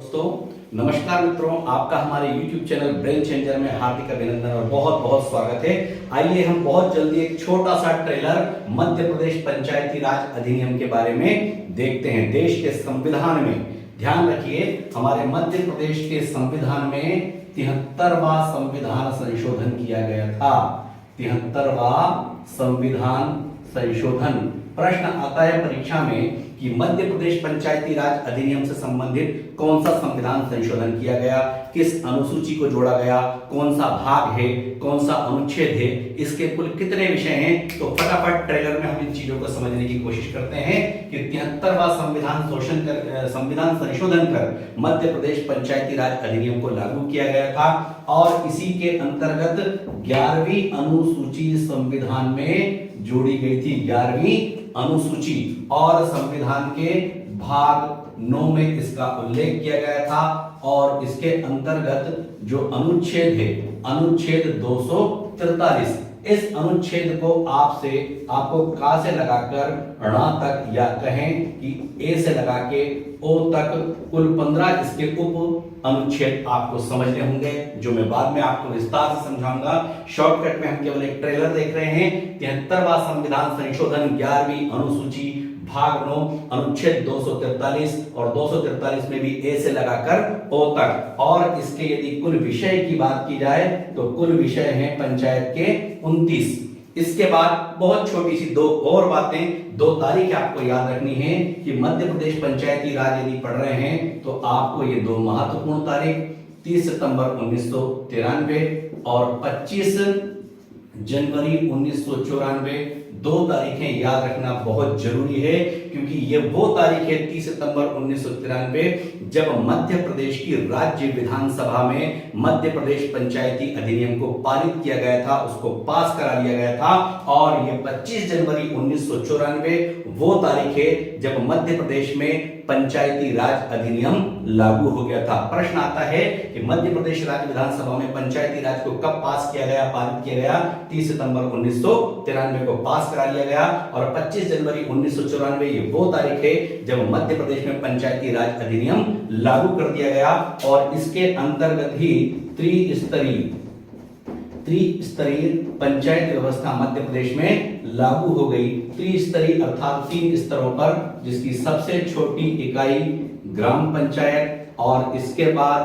दोस्तों नमस्कार मित्रों, आपका हमारे YouTube चैनल ब्रेन चेंजर में हार्दिक अभिनंदन और बहुत बहुत स्वागत है। आइए हम बहुत जल्दी एक छोटा सा ट्रेलर मध्य प्रदेश पंचायती राज अधिनियम के बारे में देखते हैं। देश के संविधान में ध्यान रखिए, हमारे मध्य प्रदेश के संविधान में 73वां संविधान संशोधन किया गया था। 73वां संविधान संशोधन। प्रश्न आता है परीक्षा में कि मध्य प्रदेश पंचायती राज अधिनियम से संबंधित कौन सा संविधान संशोधन किया गया, किस अनुसूची को जोड़ा गया, कौन सा भाग है, कौन सा अनुच्छेद है, इसके कुल कितने विषय हैं। तो फटाफट ट्रेलर में हम इन चीजों को समझने की कोशिश करते हैं कि 73वां संविधान संशोधन कर मध्य प्रदेश पंचायती राज अधिनियम को लागू किया गया था और इसी के अंतर्गत 11वीं अनुसूची संविधान में जोड़ी गई थी। 11वीं अनुसूची और संविधान के भाग 9 में इसका उल्लेख किया गया था और इसके अंतर्गत जो अनुच्छेद है, अनुच्छेद 243, इस अनुच्छेद को आपको का से लगाकर ण तक या कहें कि ए से लगा के ओ तक कुल 15 इसके उप अनुच्छेद आपको समझने होंगे, जो मैं बाद में आपको विस्तार से समझाऊंगा। शॉर्टकट में हम केवल एक ट्रेलर देख रहे हैं। 73वां संविधान संशोधन 11वीं अनुसूची भाग 9 अनुच्छेद 243 और 243 में भी ए से लगाकर ओ तक। और इसके यदि कुल विषय की बात की जाए तो कुल विषय हैं पंचायत के 29। इसके बाद बहुत छोटी सी दो और बातें, दो तारीख आपको याद रखनी है कि मध्य प्रदेश पंचायती राज यदि पढ़ रहे हैं तो आपको ये दो महत्वपूर्ण तारीख 30 सितंबर 1993 और 25 जनवरी 1994 दो तारीखें याद रखना बहुत जरूरी है, क्योंकि ये वो तारीख है 30 सितंबर 1993 जब मध्य प्रदेश की राज्य विधानसभा में मध्य प्रदेश पंचायती अधिनियम को पारित किया गया था, उसको पास करा लिया गया था। और ये 25 जनवरी 1994 वो तारीख है जब मध्य प्रदेश में पंचायती राज अधिनियम लागू हो गया था। प्रश्न आता है कि मध्य प्रदेश राज्य विधानसभा में पंचायती राज को कब पास किया गया, पारित किया गया? 30 सितंबर 1993 को पास करा लिया गया और 25 जनवरी 1994 ये वो तारीख है जब मध्य प्रदेश में पंचायती राज अधिनियम लागू कर दिया गया और इसके अंतर्गत ही त्रिस्तरीय पंचायत व्यवस्था मध्य प्रदेश में लागू हो गई। त्रिस्तरीय अर्थात 3 स्तरों पर, जिसकी सबसे छोटी इकाई ग्राम पंचायत और इसके बाद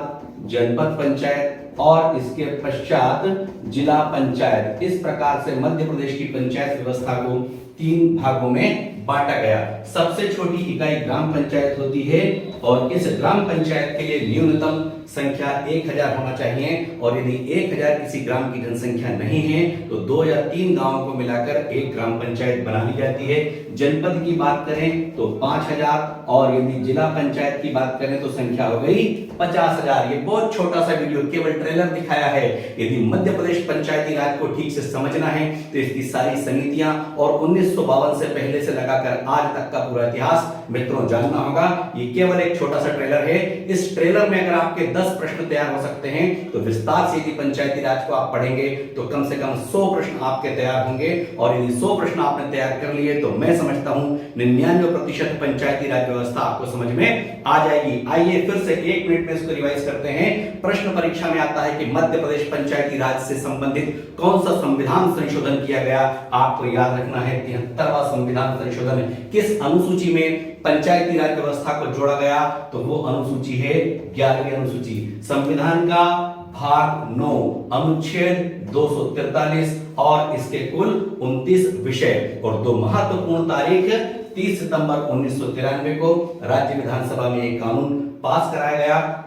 जनपद पंचायत और इसके पश्चात जिला पंचायत। इस प्रकार से मध्य प्रदेश की पंचायत व्यवस्था को 3 भागों में बांटा गया। सबसे छोटी इकाई ग्राम पंचायत होती है और इस ग्राम पंचायत के लिए न्यूनतम संख्या 1000 होना चाहिए और यदि 1000 किसी ग्राम की जनसंख्या नहीं है तो 2 या 3 गांवों को मिलाकर एक ग्राम पंचायत बना ली जाती है। जनपद की बात करें तो 5000 और यदि जिला पंचायत की बात करें तो संख्या हो गई 50000। ये बहुत छोटा सा वीडियो, केवल ट्रेलर दिखाया है। यदि मध्य प्रदेश पंचायती राज को ठीक से समझना है तो इसकी सारी समितियां और 1952 से पहले से लगाकर आज तक का पूरा इतिहास मित्रों जानना होगा। ये केवल एक छोटा सा ट्रेलर है। इस ट्रेलर में अगर आपके 10 प्रश्न तैयार हो सकते हैं तो विस्तार से यदि पंचायती राज को आप पढ़ेंगे तो कम से कम 100 प्रश्न आपके तैयार होंगे और यदि 100 प्रश्न आपने तैयार कर लिए तो मैं समझता हूं 99% पंचायती राज व्यवस्था आपको समझ में आ जाएगी। आइए फिर से 1 मिनट में इसको रिवाइज करते हैं। प्रश्न परीक्षा में आता है कि मध्य प्रदेश पंचायती राज से संबंधित कौन सा संविधान संशोधन किया गया। आपको याद रखना है 73वां संविधान संशोधन किस अनुसूची में पंचायती राज व्यवस्था को जोड़ा गया, तो वो अनुसूची है 11वीं अनुसूची। संविधान का भाग 9 अनुच्छेद 243 और इसके कुल 29 विषय और दो महत्वपूर्ण तारीख 30 सितंबर 1993 को राज्य विधानसभा में एक कानून पास कराया गया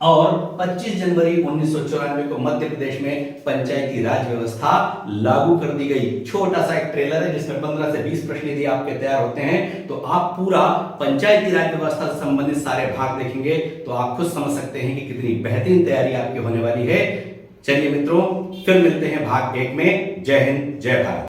और 25 जनवरी 1994 को मध्य प्रदेश में पंचायती राज व्यवस्था लागू कर दी गई। छोटा सा एक ट्रेलर है जिसमें 15 से 20 प्रश्न यदि आपके तैयार होते हैं तो आप पूरा पंचायती राज व्यवस्था से संबंधित सारे भाग देखेंगे तो आप खुद समझ सकते हैं कि कितनी बेहतरीन तैयारी आपकी होने वाली है। चलिए मित्रों, फिर मिलते हैं भाग 1 में। जय हिंद, जय भारत।